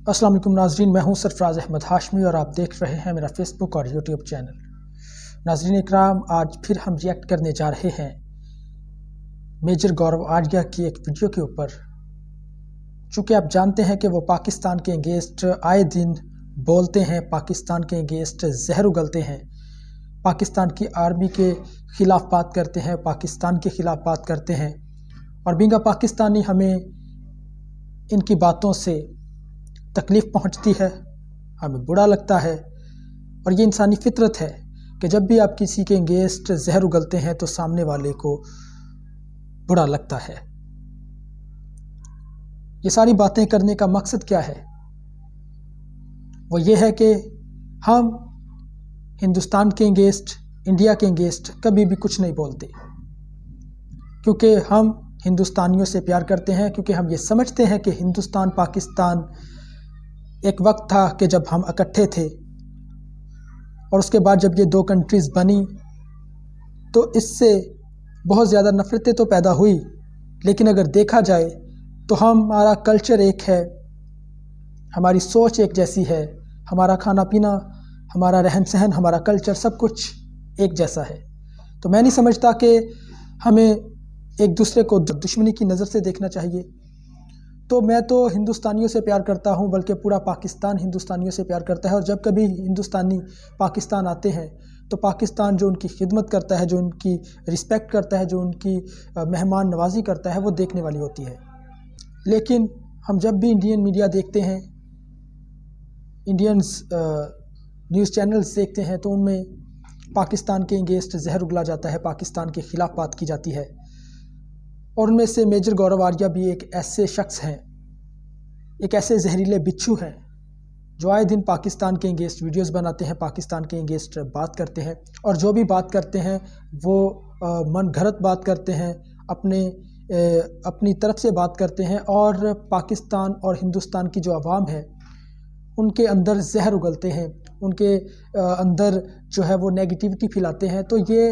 अस्सलाम वालेकुम नाजरीन, मैं हूं सरफराज अहमद हाशमी और आप देख रहे हैं मेरा फेसबुक और यूट्यूब चैनल। नाजरीन इकराम, आज फिर हम रिएक्ट करने जा रहे हैं मेजर गौरव आर्या की एक वीडियो के ऊपर। चूँकि आप जानते हैं कि वो पाकिस्तान के अगेंस्ट आए दिन बोलते हैं, पाकिस्तान के अगेंस्ट जहर उगलते हैं, पाकिस्तान की आर्मी के ख़िलाफ़ बात करते हैं, पाकिस्तान के ख़िलाफ़ बात करते हैं। और बींगा पाकिस्तानी हमें इनकी बातों से तकलीफ़ पहुंचती है, हमें बुरा लगता है। और ये इंसानी फितरत है कि जब भी आप किसी के अगेंस्ट जहर उगलते हैं तो सामने वाले को बुरा लगता है। ये सारी बातें करने का मकसद क्या है? वो ये है कि हम हिंदुस्तान के अगेंस्ट, इंडिया के अगेंस्ट कभी भी कुछ नहीं बोलते, क्योंकि हम हिंदुस्तानियों से प्यार करते हैं, क्योंकि हम ये समझते हैं कि हिंदुस्तान पाकिस्तान एक वक्त था कि जब हम इकट्ठे थे, और उसके बाद जब ये दो कंट्रीज़ बनी तो इससे बहुत ज़्यादा नफ़रतें तो पैदा हुई, लेकिन अगर देखा जाए तो हमारा कल्चर एक है, हमारी सोच एक जैसी है, हमारा खाना पीना, हमारा रहन सहन, हमारा कल्चर, सब कुछ एक जैसा है। तो मैं नहीं समझता कि हमें एक दूसरे को दुश्मनी की नज़र से देखना चाहिए। तो मैं तो हिंदुस्तानियों से प्यार करता हूं, बल्कि पूरा पाकिस्तान हिंदुस्तानियों से प्यार करता है। और जब कभी हिंदुस्तानी पाकिस्तान आते हैं तो पाकिस्तान जो उनकी खिदमत करता है, जो उनकी रिस्पेक्ट करता है, जो उनकी मेहमान नवाजी करता है, वो देखने वाली होती है। लेकिन हम जब भी इंडियन मीडिया देखते हैं, इंडियंस न्यूज़ चैनल्स देखते हैं, तो उनमें पाकिस्तान के अगेंस्ट जहर उगला जाता है, पाकिस्तान के ख़िलाफ़ बात की जाती है। और उनमें से मेजर गौरव आर्या भी एक ऐसे शख्स हैं, एक ऐसे जहरीले बिच्छू हैं जो आए दिन पाकिस्तान के अगेंस्ट वीडियोस बनाते हैं, पाकिस्तान के अगेंस्ट बात करते हैं। और जो भी बात करते हैं वो मन घड़त बात करते हैं, अपनी तरफ से बात करते हैं, और पाकिस्तान और हिंदुस्तान की जो आवाम है उनके अंदर जहर उगलते हैं, उनके अंदर जो है वो नेगेटिविटी फैलाते हैं। तो ये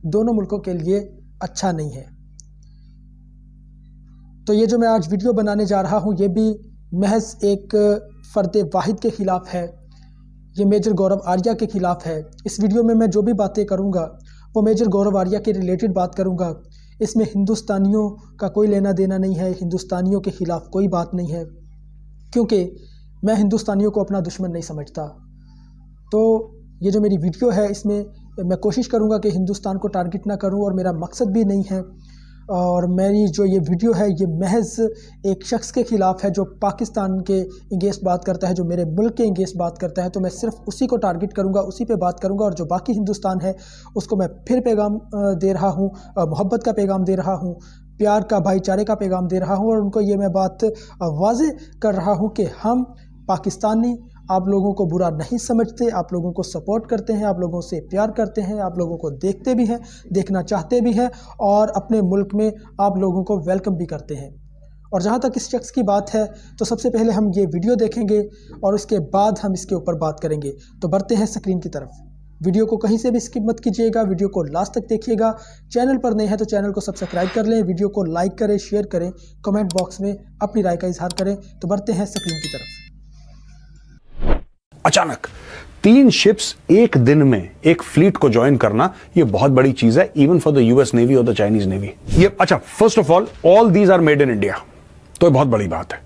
दोनों मुल्कों के लिए अच्छा नहीं है। तो ये जो मैं आज वीडियो बनाने जा रहा हूँ, ये भी महज एक फ़र्द वाहिद के ख़िलाफ़ है, ये मेजर गौरव आर्या के ख़िलाफ़ है। इस वीडियो में मैं जो भी बातें करूँगा वो मेजर गौरव आर्या के रिलेटेड बात करूँगा। इसमें हिंदुस्तानियों का कोई लेना देना नहीं है, हिंदुस्तानियों के ख़िलाफ़ कोई बात नहीं है, क्योंकि मैं हिंदुस्तानियों को अपना दुश्मन नहीं समझता। तो ये जो मेरी वीडियो है, इसमें मैं कोशिश करूँगा कि हिंदुस्तान को टारगेट ना करूँ, और मेरा मकसद भी नहीं है। और मेरी जो ये वीडियो है ये महज एक शख्स के ख़िलाफ़ है जो पाकिस्तान के अगेंस्ट बात करता है, जो मेरे मुल्क के अगेंस्ट बात करता है। तो मैं सिर्फ उसी को टारगेट करूंगा, उसी पे बात करूंगा। और जो बाकी हिंदुस्तान है उसको मैं फिर पैगाम दे रहा हूँ, मोहब्बत का पैगाम दे रहा हूँ, प्यार का, भाईचारे का पैगाम दे रहा हूँ। और उनको ये मैं बात वाज़े कर रहा हूँ कि हम पाकिस्तानी आप लोगों को बुरा नहीं समझते, आप लोगों को सपोर्ट करते हैं, आप लोगों से प्यार करते हैं, आप लोगों को देखते भी हैं, देखना चाहते भी हैं, और अपने मुल्क में आप लोगों को वेलकम भी करते हैं। और जहाँ तक इस शख्स की बात है, तो सबसे पहले हम ये वीडियो देखेंगे और उसके बाद हम इसके ऊपर बात करेंगे। तो बढ़ते हैं स्क्रीन की तरफ। वीडियो को कहीं से भी स्किप मत कीजिएगा, वीडियो को लास्ट तक देखिएगा। चैनल पर नए हैं तो चैनल को सब्सक्राइब कर लें, वीडियो को लाइक करें, शेयर करें, कमेंट बॉक्स में अपनी राय का इजहार करें। तो बढ़ते हैं स्क्रीन की तरफ। अचानक 3 शिप्स एक दिन में एक फ्लीट को ज्वाइन करना, यह बहुत बड़ी चीज है, even for the US navy और द चाइनीज नेवी। ये अच्छा, first of all these are made in India, तो ये बहुत बड़ी बात है।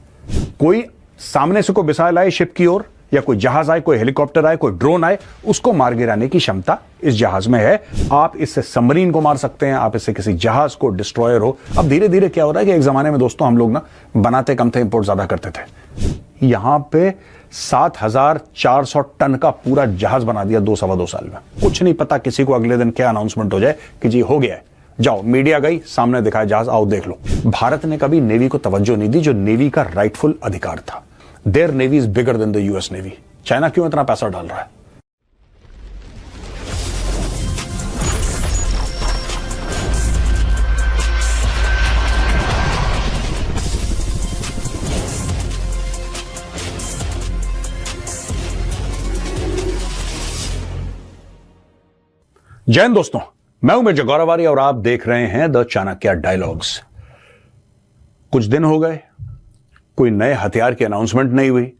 कोई सामने से कोई मिसाइल आए शिप की ओर, या कोई जहाज आए, कोई हेलीकॉप्टर आए, कोई ड्रोन आए, उसको मार गिराने की क्षमता इस जहाज में है। आप इससे सबमरीन को मार सकते हैं, आप इससे किसी जहाज को, डिस्ट्रॉयर हो। अब धीरे धीरे क्या हो रहा है कि एक जमाने में दोस्तों हम लोग ना बनाते कम थे, इंपोर्ट ज्यादा करते थे। यहां पे 7,400 टन का पूरा जहाज बना दिया 2-2.5 साल में। कुछ नहीं पता किसी को अगले दिन क्या अनाउंसमेंट हो जाए कि जी हो गया है, जाओ मीडिया गई, सामने दिखाया जहाज, आओ देख लो। भारत ने कभी नेवी को तवज्जो नहीं दी, जो नेवी का राइटफुल अधिकार था। Their navy is bigger than the US navy. China क्यों इतना पैसा डाल रहा है? जय हिंद दोस्तों, मैं हूं मेजर गौरव आर्या और आप देख रहे हैं द चाणक्य डायलॉग्स। कुछ दिन हो गए, कोई नए हथियार की अनाउंसमेंट नहीं हुई,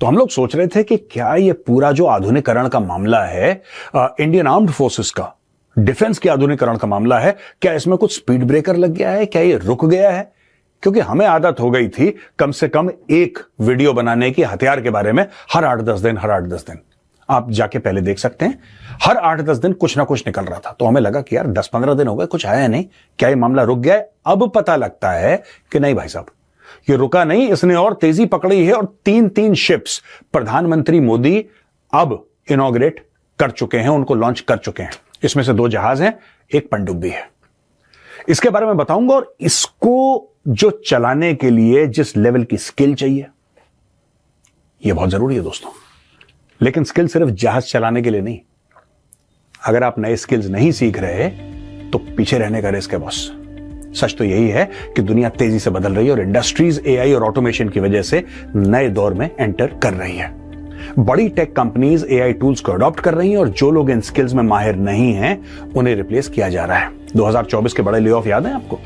तो हम लोग सोच रहे थे कि क्या ये पूरा जो आधुनिकरण का मामला है, इंडियन आर्म्ड फोर्सेस का, डिफेंस के आधुनिकरण का मामला है, क्या इसमें कुछ स्पीड ब्रेकर लग गया है, क्या ये रुक गया है? क्योंकि हमें आदत हो गई थी कम से कम एक वीडियो बनाने की हथियार के बारे में हर 8-10 दिन। आप जाके पहले देख सकते हैं, हर 8-10 दिन कुछ ना कुछ निकल रहा था। तो हमें लगा कि यार 10-15 दिन हो गए, कुछ आया नहीं, क्या ये मामला रुक गया है? अब पता लगता है कि नहीं भाई साहब, ये रुका नहीं, इसने और तेजी पकड़ी है और 3 शिप्स प्रधानमंत्री मोदी अब इनॉग्रेट कर चुके हैं, उनको लॉन्च कर चुके हैं। इसमें से 2 जहाज हैं, एक पनडुब्बी है। इसके बारे में बताऊंगा, और इसको जो चलाने के लिए जिस लेवल की स्किल चाहिए, यह बहुत जरूरी है दोस्तों। लेकिन स्किल सिर्फ जहाज चलाने के लिए नहीं। अगर आप नए स्किल्स नहीं सीख रहे तो पीछे रहने का रिस्क है बॉस। सच तो यही है कि दुनिया तेजी से बदल रही है और इंडस्ट्रीज एआई और ऑटोमेशन की वजह से नए दौर में एंटर कर रही है। बड़ी टेक कंपनीज एआई टूल्स को अडॉप्ट कर रही हैं और जो लोग इन स्किल्स में माहिर नहीं हैं उन्हें रिप्लेस किया जा रहा है। 2024 के बड़े ले ऑफ याद है आपको?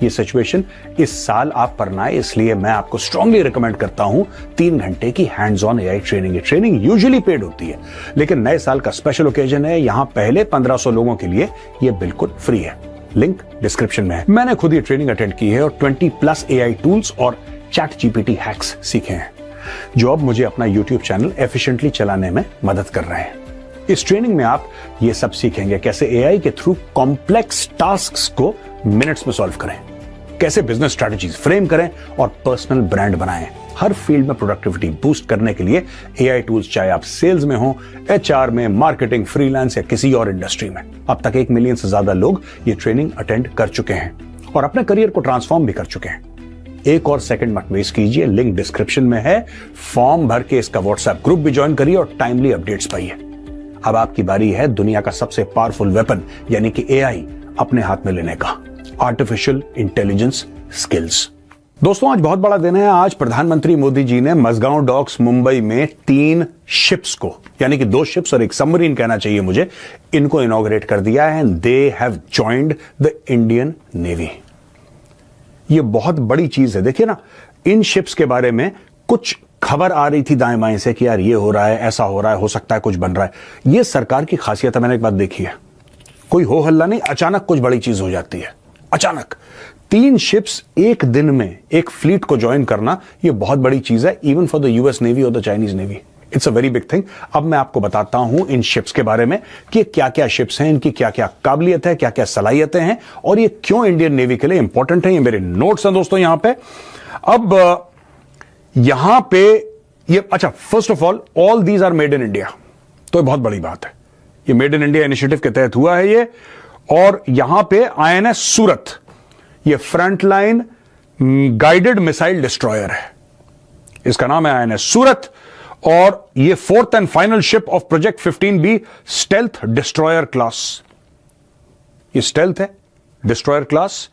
ये सिचुएशन इस साल आप पर ना आए, इसलिए मैं आपको स्ट्रांगली रिकमेंड करता हूं 3 घंटे की हैंड्स ऑन एआई ट्रेनिंग। ये ट्रेनिंग यूजुअली पेड होती है, लेकिन नए साल का स्पेशल ओकेजन है, यहां पहले 1500 लोगों के लिए ये बिल्कुल फ्री है। लिंक डिस्क्रिप्शन में है। मैंने खुद ये ट्रेनिंग अटेंड की है और 20+ एआई टूल्स और चैट जीपीटी हैक्स सीखे हैं, जो अब मुझे अपना यूट्यूब चैनल एफिशिएंटली चलाने में मदद कर रहे हैं। इस ट्रेनिंग में आप ये सब सीखेंगे, कैसे एआई के थ्रू कॉम्प्लेक्स टास्क्स को मिनट्स में सॉल्व करें, कैसे बिजनेस स्ट्रेटजीज फ्रेम करें और पर्सनल ब्रांड बनाएं। हर फील्ड में प्रोडक्टिविटी बूस्ट करने के लिए एआई टूल्स, चाहे आप सेल्स में हो, एचआर में, मार्केटिंग, फ्रीलांस या किसी और इंडस्ट्री में। अब तक 1 मिलियन से ज्यादा लोग ये ट्रेनिंग अटेंड कर चुके हैं और अपने करियर को ट्रांसफॉर्म भी कर चुके हैं। एक और सेकंड मत वेस्ट कीजिए, लिंक डिस्क्रिप्शन में है। फॉर्म भर के इसका व्हाट्सएप ग्रुप भी ज्वाइन करिए और टाइमली अपडेट्स पाइए। अब आपकी बारी है दुनिया का सबसे पावरफुल वेपन यानी कि एआई अपने हाथ में लेने का, आर्टिफिशियल इंटेलिजेंस स्किल्स। दोस्तों, आज बहुत बड़ा दिन है। आज प्रधानमंत्री मोदी जी ने मझगांव डॉक्स मुंबई में 3 शिप्स को, यानी कि 2 शिप्स और एक सबमरीन कहना चाहिए मुझे, इनको इनॉग्रेट कर दिया है। They have joined the Indian navy. ये बहुत बड़ी चीज है। देखिए ना, इन शिप्स के बारे में कुछ खबर आ रही थी दाएं बाएं से कि यार ये हो रहा है, ऐसा हो रहा है, हो सकता है कुछ बन रहा है। ये सरकार की खासियत है। मैंने एक बात देखी है, कोई हो हल्ला नहीं, अचानक कुछ बड़ी चीज हो जाती है। अचानक 3 शिप्स एक दिन में एक फ्लीट को ज्वाइन करना, ये बहुत बड़ी चीज है, even for the US navy और the Chinese navy. It's a very big thing. अब मैं आपको बताता हूं इन शिप्स के बारे में कि क्या क्या शिप्स हैं, इनकी क्या क्या काबिलियत है, क्या क्या सलाहियतें हैं और ये क्यों इंडियन नेवी के लिए इंपॉर्टेंट है। ये मेरे नोट्स हैं दोस्तों यहां पे। अब यहां पे ये, अच्छा, first of all these are made in India, तो ये बहुत बड़ी बात है। ये मेड इन इंडिया इनिशिएटिव के तहत हुआ है ये। और यहां पे आईएनएस सूरत, ये फ्रंटलाइन गाइडेड मिसाइल डिस्ट्रॉयर है, इसका नाम है आईएनएस सूरत। और ये 4th and final ship of project 15B stealth destroyer class. ये स्टेल्थ है, destroyer class,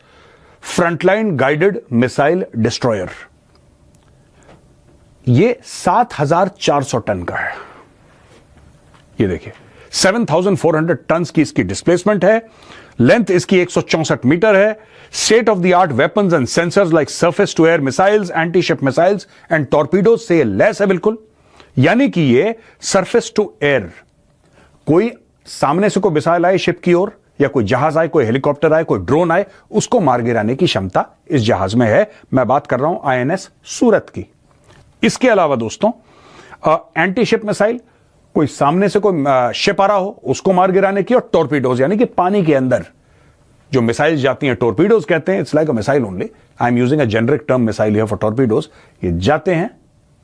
frontline guided missile destroyer. ये 7400 टन का है। ये देखिए, 7400 टन की इसकी डिस्प्लेसमेंट है। लेंथ इसकी 164 मीटर है। State of the art weapons and sensors like surface to air missiles, anti ship missiles and torpedoes से लैस है बिल्कुल। यानी कि ये सरफेस टू एयर, कोई सामने से कोई मिसाइल आए शिप की ओर, या कोई जहाज आए, कोई हेलीकॉप्टर आए, कोई ड्रोन आए, उसको मार गिराने की क्षमता इस जहाज में है। मैं बात कर रहा हूं आईएनएस सूरत की। इसके अलावा दोस्तों, एंटी शिप मिसाइल, कोई सामने से कोई शिप आ रहा हो उसको मार गिराने की, और टॉर्पीडोज यानी कि पानी के अंदर जो मिसाइल जाती हैं, टॉर्पीडोज कहते हैं। It's like a missile only, I am using a generic term missile here for torpedoes. ये जाते हैं,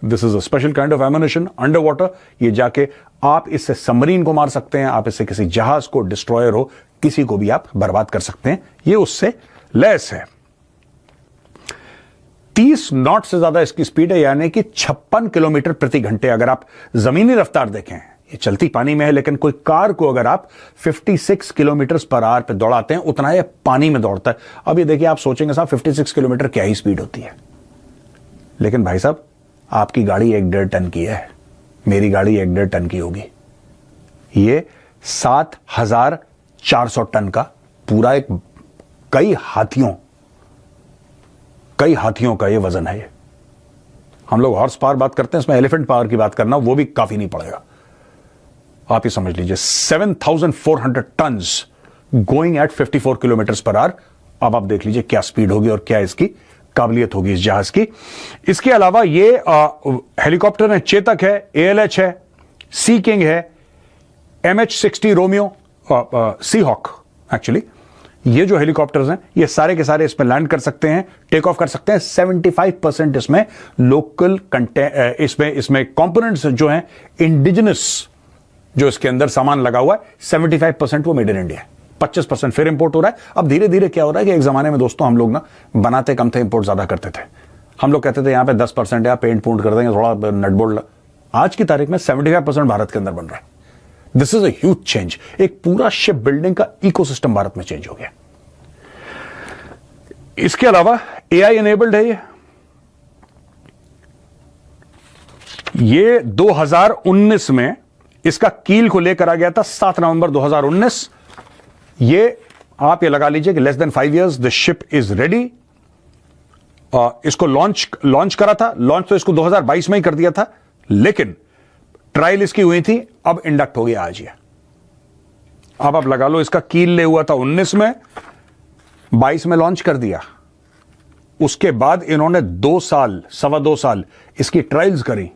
this is a special kind of ammunition under water. ये जाके आप इससे सबमरीन को मार सकते हैं, आप इससे किसी जहाज को, डिस्ट्रॉयर हो, किसी को भी आप बर्बाद कर सकते हैं। ये उससे लैस है। 30 नॉट से ज्यादा इसकी स्पीड है, यानी कि 56 किलोमीटर प्रति घंटे। अगर आप जमीनी रफ्तार देखें, ये चलती पानी में है, लेकिन कोई कार को अगर आप 56 किलोमीटर पर आवर पे दौड़ाते हैं, उतना ये पानी में दौड़ता है। अब ये देखिए, आप सोचेंगे साहब 56 किलोमीटर क्या ही स्पीड होती है, लेकिन भाई साहब आपकी गाड़ी 1.5 टन की है, मेरी गाड़ी 1.5 टन की होगी। ये 7400 टन का पूरा एक कई हाथियों का ये वजन है ये। हम लोग हॉर्स पावर बात करते हैं, इसमें एलिफेंट पावर की बात करना वो भी काफी नहीं पड़ेगा। आप ये समझ लीजिए 7,400 tons going at 54 kilometre per hour. अब आप देख लीजिए क्या स्पीड होगी और क्या इसकी काबिलियत होगी इस जहाज की। इसके अलावा ये हेलीकॉप्टर है, चेतक है, ALH है, सी किंग है, MH-60 रोमियो, सी हॉक। एक्चुअली ये जो हेलीकॉप्टर्स हैं ये सारे के सारे इसमें लैंड कर सकते हैं, टेक ऑफ कर सकते हैं। 75% इसमें लोकल इसमें कंपोनेंट्स जो हैं इंडिजिनस, जो इसके अंदर सामान लगा हुआ है 75% वो मेड इन इंडिया है, 25% फिर इंपोर्ट हो रहा है। अब धीरे धीरे क्या हो रहा है कि एक जमाने में दोस्तों हम लोग ना बनाते कम थे, इंपोर्ट ज्यादा करते थे। हम लोग कहते थे यहां पे 10% या पेंट पूंट कर देंगे, थोड़ा नटबोल्ड। आज की तारीख में 75% भारत के अंदर बन रहा है। This is a huge change. एक पूरा शिप बिल्डिंग का इकोसिस्टम भारत में चेंज हो गया। इसके अलावा AI एनेबल्ड है ये 2019 में इसका कील को लेकर आ गया था 7 नवंबर 2019। ये आप ये लगा लीजिए कि less than 5 years the ship is ready. इसको लॉन्च करा था, लॉन्च तो इसको 2022 में ही कर दिया था, लेकिन ट्रायल इसकी हुई थी, अब इंडक्ट हो गया आज ये। अब आप लगा लो इसका कील ले हुआ था 19 में, 22 में लॉन्च कर दिया। उसके बाद इन्होंने 2 साल, 2.25 साल इसकी ट्रायल्स करी,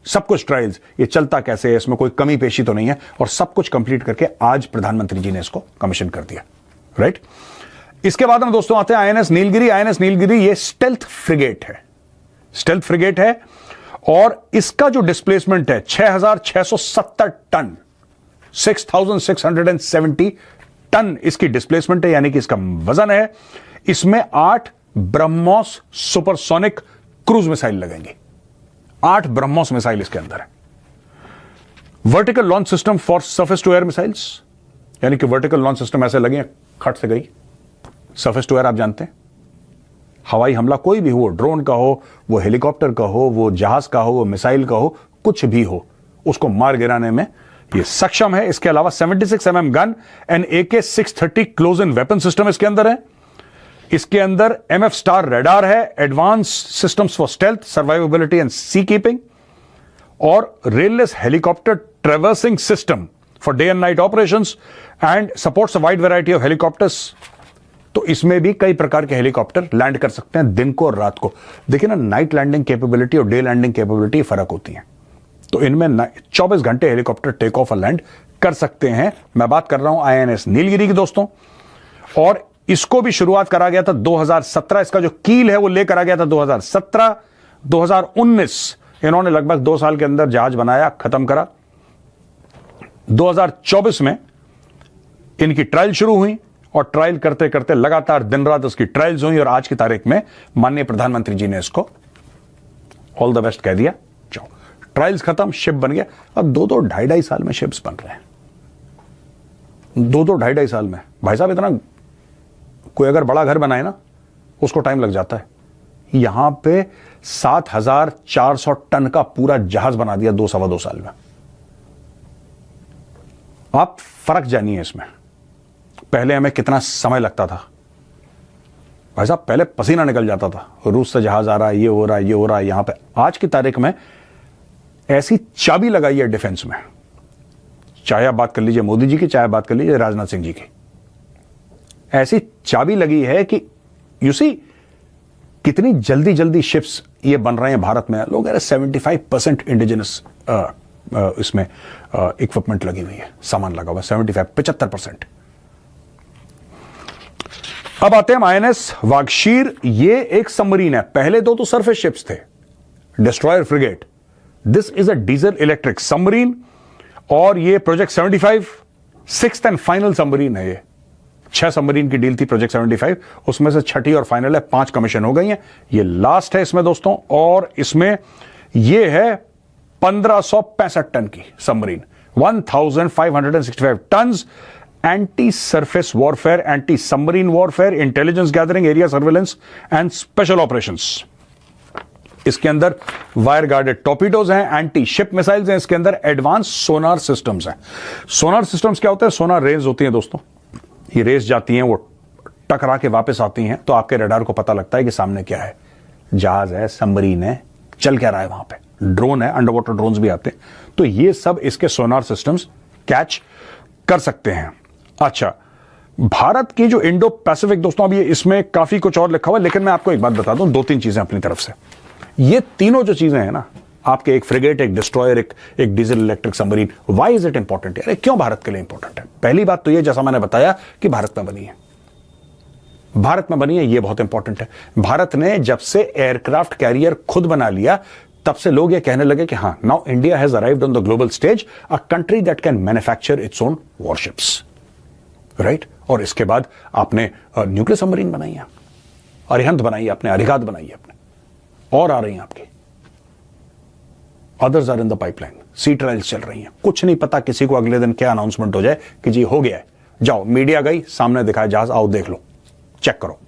सब कुछ ट्रायल्स, ये चलता कैसे है, इसमें कोई कमी पेशी तो नहीं है, और सब कुछ कंप्लीट करके आज प्रधानमंत्री जी ने इसको कमीशन कर दिया। राइट। इसके बाद हम दोस्तों आते हैं INS नीलगिरी। INS नीलगिरी ये स्टेल्थ फ्रिगेट है, स्टेल्थ फ्रिगेट है, और इसका जो डिस्प्लेसमेंट है 6,670 टन, 6,670 टन इसकी डिस्प्लेसमेंट है, यानी कि इसका वजन है। इसमें 8 ब्रह्मोस सुपरसोनिक क्रूज मिसाइल लगेंगे, 8 ब्रह्मोस मिसाइल इसके अंदर है। Vertical launch system for surface to air missiles, यानी कि वर्टिकल लॉन्च सिस्टम ऐसे लगे, खट से गई। सरफेस टू एयर आप जानते हैं, हवाई हमला कोई भी हो, ड्रोन का हो, वो हेलीकॉप्टर का हो, वो जहाज का हो, वो मिसाइल का हो, कुछ भी हो, उसको मार गिराने में ये सक्षम है। इसके अलावा 76 mm gun and AK-630 close in weapon system इसके अंदर है। इसके अंदर MF स्टार रेडार है, advanced systems for stealth, survivability and sea keeping, और railless helicopter traversing system for day and night operations and supports a wide variety of helicopters. तो इसमें भी कई प्रकार के हेलीकॉप्टर लैंड कर सकते हैं दिन को और रात को। देखिए ना, नाइट लैंडिंग कैपेबिलिटी और डे लैंडिंग कैपेबिलिटी फर्क होती है। तो इनमें 24 घंटे हेलीकॉप्टर टेक ऑफ और लैंड कर सकते हैं। मैं बात कर रहा हूं INS नीलगिरी की दोस्तों, और इसको भी शुरुआत करा गया था 2017। इसका जो कील है वो लेकर आ गया था 2017। 2019 इन्होंने लगभग 2 साल के अंदर जहाज बनाया, खत्म करा। 2024 में इनकी ट्रायल शुरू हुई, और ट्रायल करते करते लगातार दिन रात उसकी ट्रायल्स हुई, और आज की तारीख में माननीय प्रधानमंत्री जी ने इसको ऑल द बेस्ट कह दिया। जाओ, ट्रायल्स खत्म, शिप बन गया। अब 2-2, 2.5 साल में शिप्स बन रहे हैं, 2-2, 2.5 साल में। भाई साहब, इतना कोई अगर बड़ा घर बनाए ना, उसको टाइम लग जाता है। यहां पे 7,400 टन का पूरा जहाज बना दिया 2-2.25 साल में। आप फर्क जानिए इसमें। पहले हमें कितना समय लगता था भाई साहब, पहले पसीना निकल जाता था, रूस से जहाज आ रहा है, ये हो रहा है, ये हो रहा है। यहां पे आज की तारीख में ऐसी चाबी लगाई है डिफेंस में, चाहे आप बात कर लीजिए मोदी जी की, चाहे बात कर लीजिए राजनाथ सिंह जी की, ऐसी चाबी लगी है कि यू सी कितनी जल्दी जल्दी शिप्स ये बन रहे हैं भारत में। लोग 75% इंडिजिनस इसमें इक्विपमेंट लगी हुई है, सामान लगा हुआ 75%। अब आते हैं INS वागशीर। ये एक सबमरीन है। पहले दो तो सरफेस शिप्स थे, destroyer frigate. This is a diesel electric submarine, और ये project 75 sixth and final submarine है। ये 6 सबमरीन की डील थी प्रोजेक्ट 75, उसमें से 6ठी और फाइनल है। 5 कमीशन हो गई हैं, ये लास्ट है इसमें दोस्तों। और इसमें ये है 1565 टन की submarine, 1565 tons. Anti surface warfare, anti submarine warfare, intelligence gathering, area surveillance and special operations. इसके अंदर वायर गार्डेड टॉर्पीडोज हैं, एंटी शिप मिसाइल्स हैं, इसके अंदर एडवांस सोनार सिस्टम्स हैं। सोनार सिस्टम्स क्या होते हैं? सोनार रेज होती हैं दोस्तों, ये रेस जाती हैं, वो टकरा के वापस आती हैं, तो आपके रडार को पता लगता है कि सामने क्या है, जहाज है, सबमरीन है, चल क्या रहा है वहां पे, ड्रोन है, अंडर वाटर ड्रोन्स भी आते हैं, तो ये सब इसके सोनार सिस्टम्स कैच कर सकते हैं। अच्छा, भारत की जो इंडो पैसिफिक, दोस्तों अब ये इसमें काफी कुछ और लिखा हुआ है, लेकिन मैं आपको एक बात बता दूं, 2-3 चीजें अपनी तरफ से। ये तीनों जो चीजें हैं ना, आपके एक फ्रिगेट, एक डिस्ट्रॉयर, एक diesel electric submarine, why is it important यार, क्यों भारत के लिए इंपॉर्टेंट है? पहली बात तो ये, जैसा मैंने बताया कि भारत में बनी है, भारत में बनी है, ये बहुत इंपॉर्टेंट है। भारत ने जब से एयरक्राफ्ट कैरियर खुद बना लिया, तब से लोग ये कहने लगे कि हाँ, now India has arrived on the global stage, a country that can manufacture its own warships, right. और इसके बाद आपने न्यूक्लियर सबमरीन बनाई है, अरिहंत बनाई है आपने, अरिहंत बनाई है आपने, और आ रही हैं आपकी, others are in the pipeline, sea trials चल रही हैं। कुछ नहीं पता किसी को अगले दिन क्या अनाउंसमेंट हो जाए कि जी हो गया है, जाओ, मीडिया गई, सामने दिखाया जहाज, आओ देख लो, चेक करो।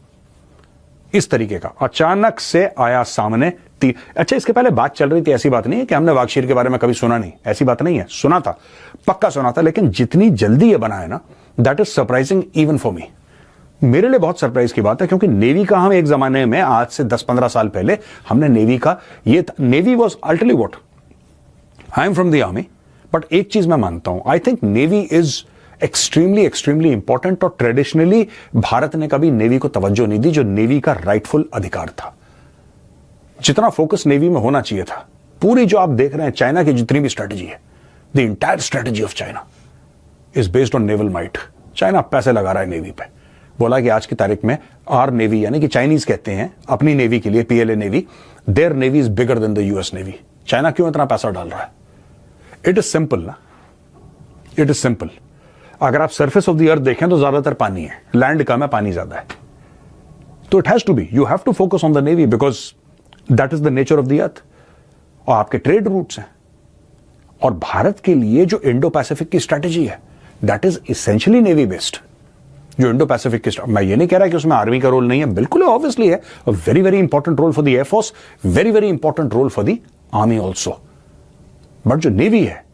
इस तरीके का अचानक से आया सामने अच्छा, इसके पहले बात चल रही थी, ऐसी बात नहीं है कि हमने वागशीर के बारे में कभी सुना नहीं, ऐसी बात नहीं है, सुना था, पक्का सुना था, लेकिन जितनी जल्दी ये बना है ना, that is surprising even for me. मेरे लिए बहुत सरप्राइज की बात है, क्योंकि नेवी का हम एक जमाने में, आज से 10-15 साल पहले हमने नेवी का, ये navy was utterly what, I am from the army, but एक चीज मैं मानता हूं, I think navy is extremely important, और ट्रेडिशनली भारत ने कभी नेवी को तवज्जो नहीं दी, जो नेवी का राइटफुल अधिकार था। जितना फोकस नेवी में होना चाहिए था, पूरी जो आप देख रहे हैं चाइना की जितनी भी स्ट्रेटजी है, the entire strategy of China is based on naval might. China पैसे लगा रहा है नेवी पे, बोला कि आज की तारीख में आर नेवी, यानी कि चाइनीज कहते हैं अपनी नेवी के लिए, PLA navy, their navy is bigger than the US navy. China क्यों इतना पैसा डाल रहा है? इट इज सिंपल ना, इट इज सिंपल। अगर आप सरफेस ऑफ द अर्थ देखें तो ज्यादातर पानी है, लैंड कम है, पानी ज्यादा है, तो it has to be, you have to focus on the navy, because that is the nature of the earth, और आपके ट्रेड रूट्स हैं। और भारत के लिए जो इंडो पैसिफिक की स्ट्रेटेजी है, that is essentially navy based. जो इंडो पैसिफिक की, मैं ये नहीं कह रहा कि उसमें आर्मी का रोल नहीं है, बिल्कुल ऑब्वियसली है, very very important role for the air force, very very important role for the army also, but जो नेवी है,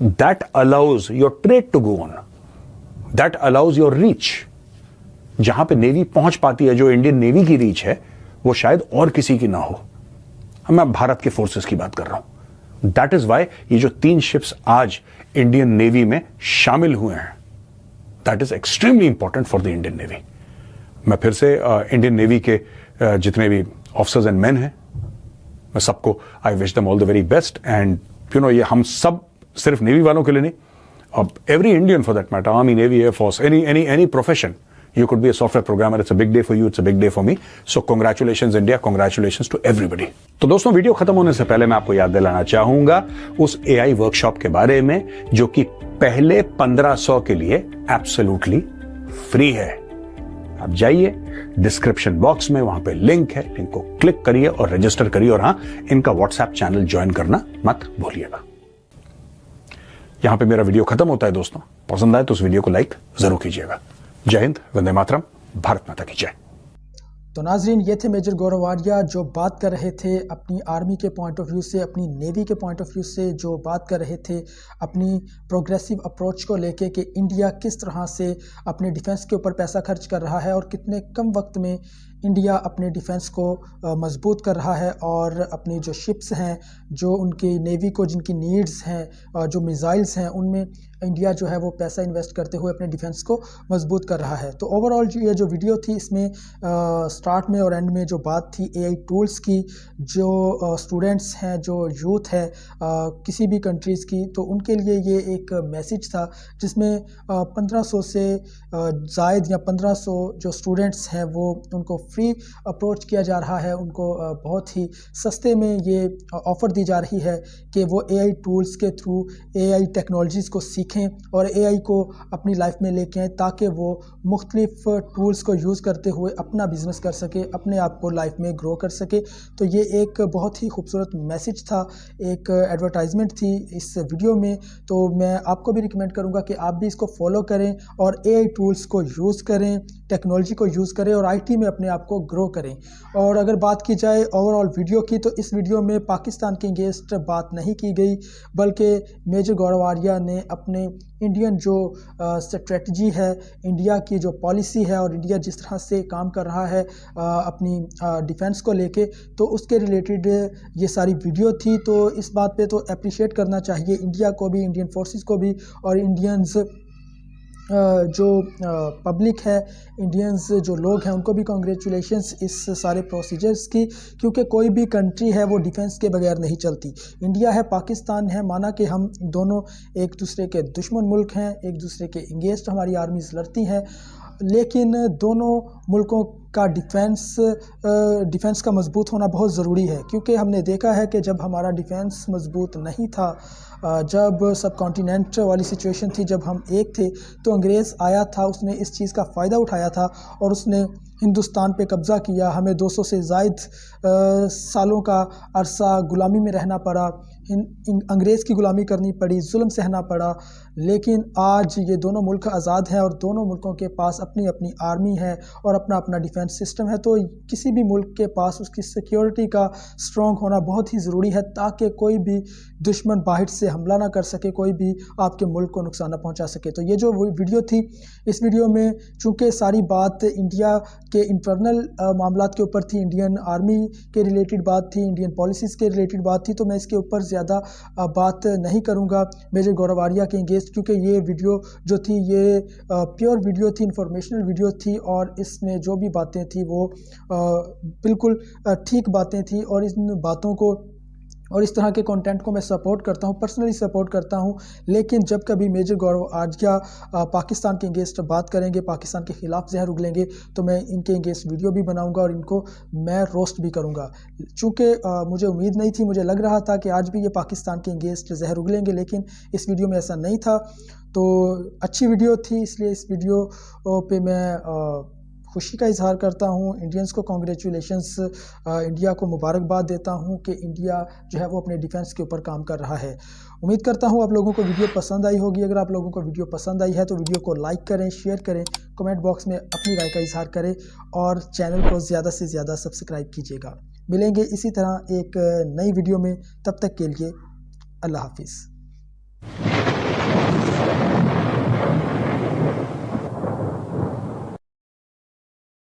that allows your trade to go on, that allows your reach. जहां पे navy पहुंच पाती है, जो इंडियन नेवी की reach है, वो शायद और किसी की ना हो। मैं भारत के फोर्सेस की बात कर रहा हूं। दैट इज वाई ये जो 3 शिप्स आज इंडियन नेवी में शामिल हुए हैं, that is extremely important for the Indian navy. मैं फिर से इंडियन नेवी के जितने भी ऑफिसर्स एंड मैन हैं, मैं सबको I wish them all the very best, and you know, ये हम सब सिर्फ नेवी वालों के लिए नहीं, अब every Indian for that matter, Army, Navy, Air Force, any profession, you could be a software programmer, it's a big day for you, it's a big day for me, so congratulations India, congratulations to everybody। तो दोस्तों, video खत्म होने से पहले मैं आपको याद दिलाना चाहूंगा उस AI वर्कशॉप के बारे में, जो कि पहले 1500 के लिए एब्सोल्युटली फ्री है। आप जाइए डिस्क्रिप्शन बॉक्स में, वहां पे लिंक है, लिंक को क्लिक करिए और रजिस्टर करिए, और हाँ, इनका व्हाट्सएप चैनल ज्वाइन करना मत भूलिएगा। यहां पे मेरा वीडियो खत्म होता है दोस्तों, पसंद आए तो उस वीडियो को लाइक जरूर कीजिएगा। जय हिंद, वंदे मातरम, भारत माता की जय। तो नाजरीन, ये थे मेजर गौरव आर्या, जो बात कर रहे थे अपनी आर्मी के पॉइंट ऑफ व्यू से, अपनी नेवी के पॉइंट ऑफ व्यू से, जो बात कर रहे थे अपनी प्रोग्रेसिव अप्रोच को लेके कि इंडिया किस तरह से अपने डिफेंस के ऊपर पैसा खर्च कर रहा है और कितने कम वक्त में इंडिया अपने डिफेंस को मजबूत कर रहा है, और अपनी जो शिप्स हैं, जो उनकी नेवी को जिनकी नीड्स हैं, जो मिसाइल्स हैं, उनमें इंडिया जो है वो पैसा इन्वेस्ट करते हुए अपने डिफेंस को मजबूत कर रहा है। तो ओवरऑल ये जो वीडियो थी, इसमें स्टार्ट में और एंड में जो बात थी AI टूल्स की, जो स्टूडेंट्स हैं, जो यूथ है किसी भी कंट्रीज़ की, तो उनके लिए ये एक मैसेज था, जिसमें 1500 से ज़ायद या 1500 जो स्टूडेंट्स हैं वो उनको फ्री अप्रोच किया जा रहा है, उनको बहुत ही सस्ते में ये ऑफ़र दी जा रही है कि वो AI टूल्स के थ्रू AI टेक्नोलॉजीज़ को सीखें और AI को अपनी लाइफ में लेके आएँ, ताकि वो मुख्तलिफ टूल्स को यूज़ करते हुए अपना बिज़नेस कर सके, अपने आप को लाइफ में ग्रो कर सके। तो ये एक बहुत ही खूबसूरत मैसेज था, एक एडवर्टाइजमेंट थी इस वीडियो में। तो मैं आपको भी रिकमेंड करूँगा कि आप भी इसको फॉलो करें और AI टूल्स को यूज़ करें, टेक्नोलॉजी को यूज़ करें और IT में अपने आप को ग्रो करें। और अगर बात की जाए ओवरऑल वीडियो की, तो इस वीडियो में पाकिस्तान के अगेंस्ट बात नहीं की गई, बल्कि मेजर गौरव आर्या ने अपने इंडियन जो स्ट्रेटजी है, इंडिया की जो पॉलिसी है और इंडिया जिस तरह से काम कर रहा है अपनी डिफेंस को लेके, तो उसके रिलेटेड ये सारी वीडियो थी। तो इस बात पे तो अप्रिशिएट करना चाहिए इंडिया को भी, इंडियन फोर्सेस को भी, और इंडियंस जो पब्लिक है, इंडियंस जो लोग हैं, उनको भी कॉन्ग्रेचुलेशंस इस सारे प्रोसीजर्स की, क्योंकि कोई भी कंट्री है वो डिफेंस के बगैर नहीं चलती। इंडिया है, पाकिस्तान है, माना कि हम दोनों एक दूसरे के दुश्मन मुल्क हैं, एक दूसरे के अगेंस्ट हमारी आर्मीज़ लड़ती हैं, लेकिन दोनों मुल्कों का डिफेंस का मजबूत होना बहुत ज़रूरी है। क्योंकि हमने देखा है कि जब हमारा डिफेंस मजबूत नहीं था, जब सब कॉन्टिनेंट वाली सिचुएशन थी, जब हम एक थे, तो अंग्रेज़ आया था, उसने इस चीज़ का फ़ायदा उठाया था और उसने हिंदुस्तान पे कब्ज़ा किया। हमें 200 से ज़ायद सालों का अरसा गुलामी में रहना पड़ा, अंग्रेज़ की गुलामी करनी पड़ी, जुल्म सहना पड़ा। लेकिन आज ये दोनों मुल्क आज़ाद हैं और दोनों मुल्कों के पास अपनी अपनी आर्मी है और अपना अपना डिफेंस सिस्टम है। तो किसी भी मुल्क के पास उसकी सिक्योरिटी का स्ट्रॉन्ग होना बहुत ही ज़रूरी है, ताकि कोई भी दुश्मन बाहर से हमला ना कर सके, कोई भी आपके मुल्क को नुकसान ना पहुंचा सके। तो ये जो वीडियो थी, इस वीडियो में चूँकि सारी बात इंडिया के इंटरनल मामलात के ऊपर थी, इंडियन आर्मी के रिलेटेड बात थी, इंडियन पॉलिसीज़ के रिलेटेड बात थी, तो मैं इसके ऊपर ज़्यादा बात नहीं करूँगा मेजर गौरव आर्या के अगेंस्ट, क्योंकि ये वीडियो जो थी ये प्योर वीडियो थी, इंफॉर्मेशनल वीडियो थी, और इसमें जो भी बातें थी वो बिल्कुल ठीक बातें थी। और इन बातों को और इस तरह के कंटेंट को मैं सपोर्ट करता हूं, पर्सनली सपोर्ट करता हूं। लेकिन जब कभी मेजर गौरव आर्या पाकिस्तान के अगेंस्ट बात करेंगे, पाकिस्तान के ख़िलाफ़ जहर उगलेंगे, तो मैं इनके अगेंस्ट वीडियो भी बनाऊंगा और इनको मैं रोस्ट भी करूंगा। चूँकि मुझे उम्मीद नहीं थी, मुझे लग रहा था कि आज भी ये पाकिस्तान के अगेंस्ट जहर उगलेंगे, लेकिन इस वीडियो में ऐसा नहीं था। तो अच्छी वीडियो थी, इसलिए इस वीडियो पे मैं खुशी का इजहार करता हूँ। इंडियंस को कॉन्ग्रेचुलेशंस, इंडिया को मुबारकबाद देता हूँ कि इंडिया जो है वो अपने डिफेंस के ऊपर काम कर रहा है। उम्मीद करता हूँ आप लोगों को वीडियो पसंद आई होगी। अगर आप लोगों को वीडियो पसंद आई है तो वीडियो को लाइक करें, शेयर करें, कमेंट बॉक्स में अपनी राय का इजहार करें और चैनल को ज़्यादा से ज़्यादा सब्सक्राइब कीजिएगा। मिलेंगे इसी तरह एक नई वीडियो में, तब तक के लिए अल्लाह हाफिज़।